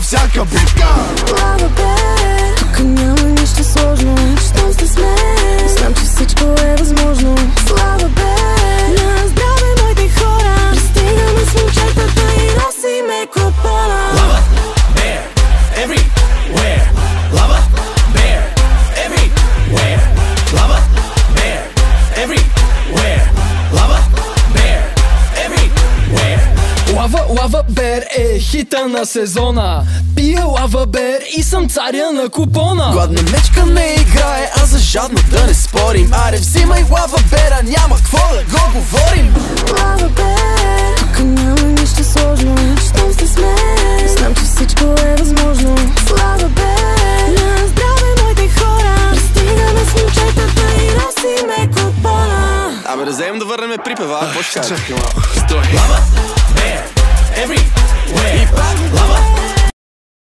на всяка битка. Лава Бер, тук няма нищо сложно. Щом сте с мен, знам, че всичко е възможно. Слава Бер, на здраве моите хора. Пристигаме с момчетата и носиме купона. Lava Bear, everywhere. Lava Bear, everywhere. Lava Bear, everywhere. Lava Bear, everywhere. Лава Бер е хита на сезона. Пия Лава Бер и съм царя на купона. Гладна мечка не играе, а за жадно да не спорим. Аре взимай Лава Бера, няма какво да го говорим. Лава Бер, тук няма нищо сложно. Щом сте с мен, знам, че всичко е възможно. Слава Бер, на здраве моите хора. Пристигаме с момчетата и носиме купона. Абе да вземем да върнем припева, какво ще кажеш? Чакай малко, стой. Lava